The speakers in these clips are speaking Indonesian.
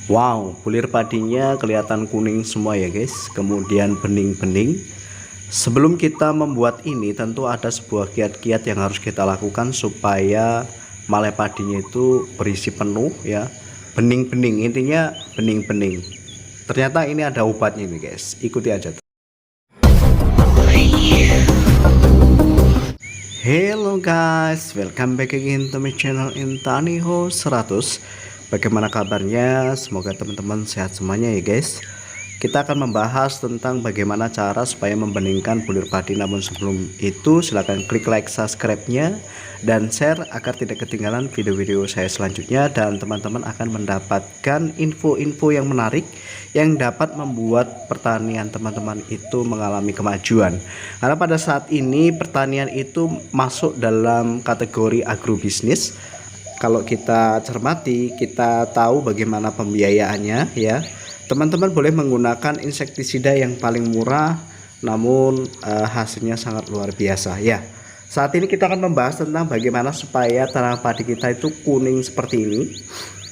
Wow, bulir padinya kelihatan kuning semua ya guys, kemudian bening-bening. Sebelum kita membuat ini tentu ada sebuah kiat-kiat yang harus kita lakukan supaya malai padinya itu berisi penuh ya, bening-bening, intinya bening-bening. Ternyata ini ada obatnya nih guys, ikuti aja. Hello guys, welcome back again to my channel Intaniho 100. Bagaimana kabarnya? Semoga teman-teman sehat semuanya ya guys. Kita akan membahas tentang bagaimana cara supaya membeningkan bulir padi. Namun sebelum itu silahkan klik like, subscribe-nya dan share agar tidak ketinggalan video-video saya selanjutnya. Dan teman-teman akan mendapatkan info-info yang menarik yang dapat membuat pertanian teman-teman itu mengalami kemajuan. Karena pada saat ini pertanian itu masuk dalam kategori agrobisnis. Kalau kita cermati, kita tahu bagaimana pembiayaannya ya. Teman-teman boleh menggunakan insektisida yang paling murah, namun hasilnya sangat luar biasa ya. Saat ini kita akan membahas tentang bagaimana supaya tanaman padi kita itu kuning seperti ini.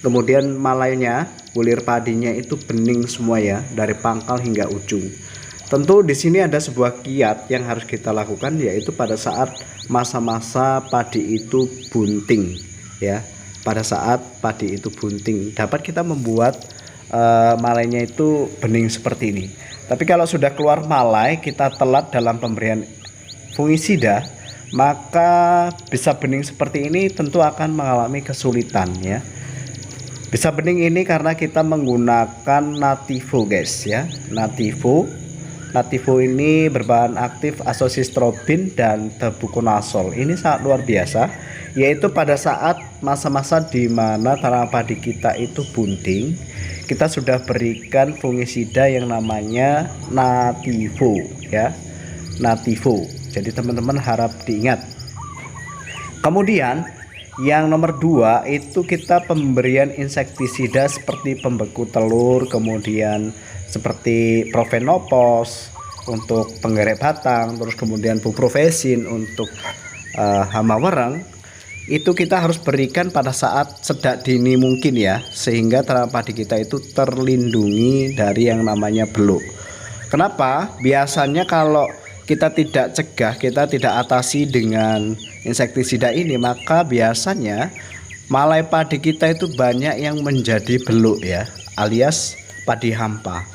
Kemudian malainya, bulir padinya itu bening semua ya, dari pangkal hingga ujung. Tentu di sini ada sebuah kiat yang harus kita lakukan, yaitu pada saat masa-masa padi itu bunting ya. Pada saat padi itu bunting, dapat kita membuat malainya itu bening seperti ini. Tapi kalau sudah keluar malai, kita telat dalam pemberian fungisida, maka bisa bening seperti ini tentu akan mengalami kesulitan ya. Bisa bening ini karena kita menggunakan Nativo guys ya. Nativo ini berbahan aktif asosistrobin dan tebuconazol. Ini sangat luar biasa, yaitu pada saat masa-masa di mana tanaman padi kita itu bunting, kita sudah berikan fungisida yang namanya Nativo ya, Nativo. Jadi teman-teman harap diingat. Kemudian yang nomor 2 itu kita pemberian insektisida seperti pembeku telur, kemudian seperti Profenopos untuk penggerek batang, terus kemudian buprofesin untuk hama wereng. Itu kita harus berikan pada saat sedak dini mungkin ya, sehingga tanaman padi kita itu terlindungi dari yang namanya beluk. Kenapa? Biasanya kalau kita tidak cegah, kita tidak atasi dengan insektisida ini, maka biasanya malai padi kita itu banyak yang menjadi beluk ya, alias padi hampa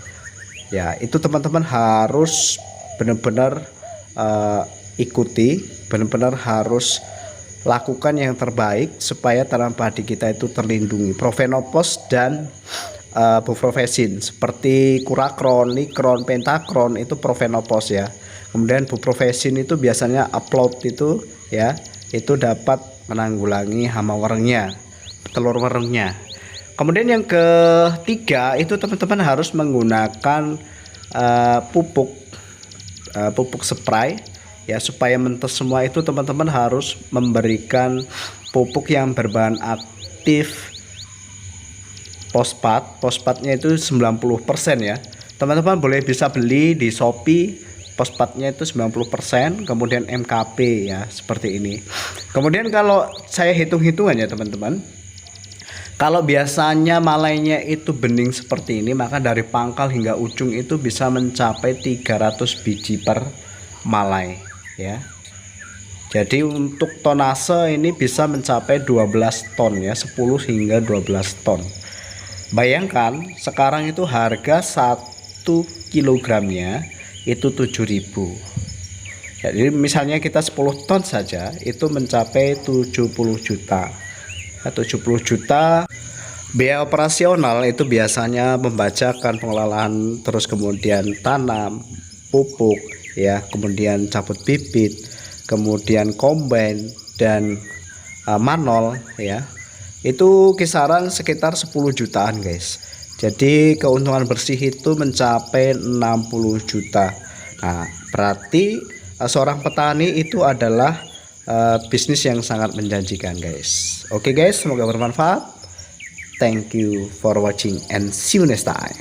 ya. Itu teman-teman harus benar-benar ikuti, benar-benar harus lakukan yang terbaik supaya tanaman padi kita itu terlindungi. Profenopos dan buprofesin seperti Kurakron, Nikron, Pentakron itu Profenopos ya. Kemudian buprofesin itu biasanya upload itu ya, itu dapat menanggulangi hama werengnya, telur werengnya. Kemudian yang ketiga itu teman-teman harus menggunakan pupuk spray ya, supaya mentes semua. Itu teman-teman harus memberikan pupuk yang berbahan aktif fosfatnya itu 90% ya. Teman-teman boleh bisa beli di Shopee, fosfatnya itu 90%, kemudian MKP ya, seperti ini. Kemudian kalau saya hitung-hitungan ya teman-teman, kalau biasanya malainya itu bening seperti ini, maka dari pangkal hingga ujung itu bisa mencapai 300 biji per malai ya. Jadi untuk tonase ini bisa mencapai 12 ton ya, 10 hingga 12 ton. Bayangkan sekarang itu harga 1 kilogramnya itu 7.000. Jadi misalnya kita 10 ton saja itu mencapai 70 juta. 70 juta. Biaya operasional itu biasanya membajakan, pengelolaan, terus kemudian tanam, pupuk ya, kemudian cabut bibit, kemudian combine dan manol ya. Itu kisaran sekitar 10 jutaan guys. Jadi keuntungan bersih itu mencapai 60 juta. Nah, berarti seorang petani itu adalah bisnis yang sangat menjanjikan guys. Oke guys, semoga bermanfaat. Thank you for watching and see you next time.